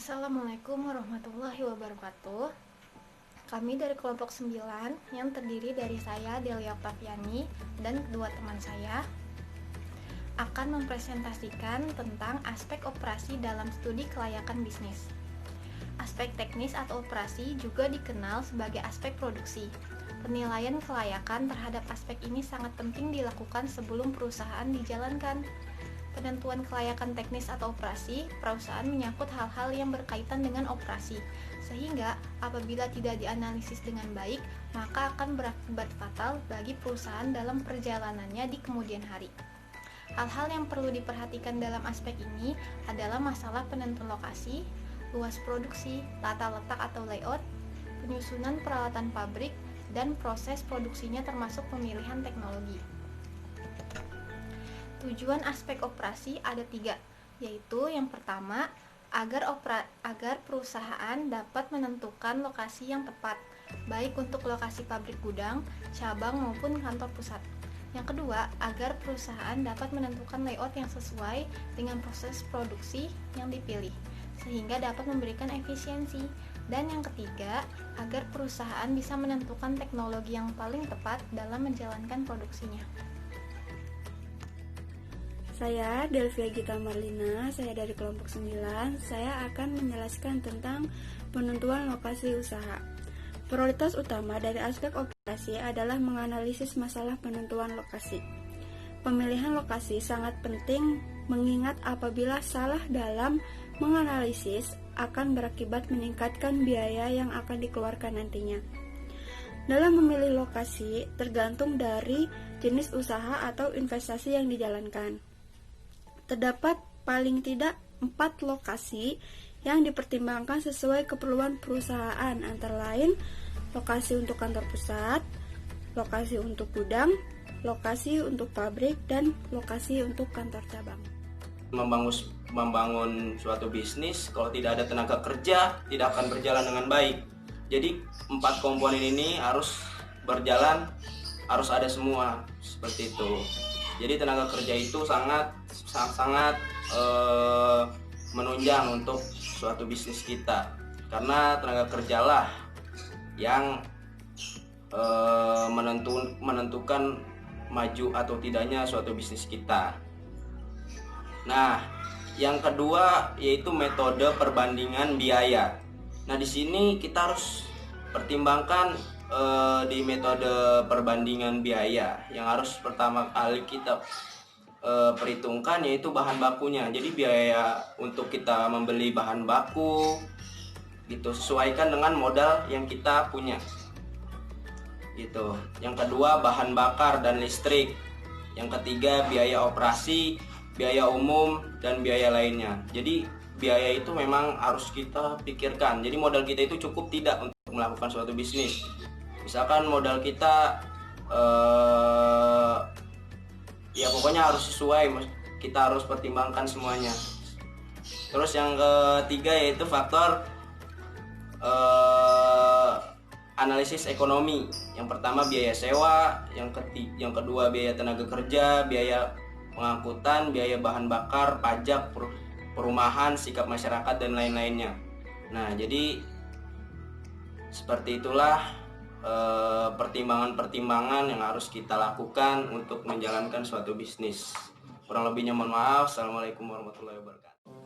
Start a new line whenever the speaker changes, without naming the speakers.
Assalamualaikum warahmatullahi wabarakatuh. Kami dari kelompok 9 yang terdiri dari saya, Delia Octaviani, dan kedua teman saya akan mempresentasikan tentang aspek operasi dalam studi kelayakan bisnis. Aspek teknis atau operasi juga dikenal sebagai aspek produksi. Penilaian kelayakan terhadap aspek ini sangat penting dilakukan sebelum perusahaan dijalankan. Penentuan kelayakan teknis atau operasi, perusahaan menyangkut hal-hal yang berkaitan dengan operasi, sehingga apabila tidak dianalisis dengan baik, maka akan berakibat fatal bagi perusahaan dalam perjalanannya di kemudian hari. Hal-hal yang perlu diperhatikan dalam aspek ini adalah masalah penentuan lokasi, luas produksi, tata letak atau layout, penyusunan peralatan pabrik, dan proses produksinya termasuk pemilihan teknologi. Tujuan aspek operasi ada 3, yaitu yang pertama, agar perusahaan dapat menentukan lokasi yang tepat, baik untuk lokasi pabrik gudang, cabang maupun kantor pusat. Yang kedua, agar perusahaan dapat menentukan layout yang sesuai dengan proses produksi yang dipilih, sehingga dapat memberikan efisiensi. Dan yang ketiga, agar perusahaan bisa menentukan teknologi yang paling tepat dalam menjalankan produksinya.
Saya Delvia Gita Marlina, saya dari kelompok 9. Saya akan menjelaskan tentang penentuan lokasi usaha. Prioritas utama dari aspek operasi adalah menganalisis masalah penentuan lokasi. Pemilihan lokasi sangat penting mengingat apabila salah dalam menganalisis akan berakibat meningkatkan biaya yang akan dikeluarkan nantinya. Dalam memilih lokasi tergantung dari jenis usaha atau investasi yang dijalankan. Terdapat paling tidak 4 lokasi yang dipertimbangkan sesuai keperluan perusahaan, antara lain lokasi untuk kantor pusat, lokasi untuk gudang, lokasi untuk pabrik, dan lokasi untuk kantor cabang.
Membangun suatu bisnis, kalau tidak ada tenaga kerja, tidak akan berjalan dengan baik. Jadi 4 komponen ini harus berjalan, harus ada semua, seperti itu. Jadi tenaga kerja itu sangat menunjang untuk suatu bisnis kita, karena tenaga kerjalah yang menentukan maju atau tidaknya suatu bisnis kita. Nah, yang kedua yaitu metode perbandingan biaya. Nah, di sini kita harus pertimbangkan di metode perbandingan biaya yang harus pertama kali kita perhitungkan yaitu bahan bakunya. Jadi biaya untuk kita membeli bahan baku gitu sesuaikan dengan modal yang kita punya. Gitu. Yang kedua bahan bakar dan listrik. Yang ketiga biaya operasi, biaya umum dan biaya lainnya. Jadi biaya itu memang harus kita pikirkan. Jadi modal kita itu cukup tidak untuk melakukan suatu bisnis. Misalkan modal kita ya pokoknya harus sesuai, kita harus pertimbangkan semuanya. Terus yang ketiga yaitu faktor analisis ekonomi. Yang pertama biaya sewa, yang kedua biaya tenaga kerja, biaya pengangkutan, biaya bahan bakar, pajak, perumahan, sikap masyarakat dan lain-lainnya. Nah, jadi seperti itulah pertimbangan-pertimbangan yang harus kita lakukan untuk menjalankan suatu bisnis. Kurang lebihnya mohon maaf. Assalamualaikum warahmatullahi wabarakatuh.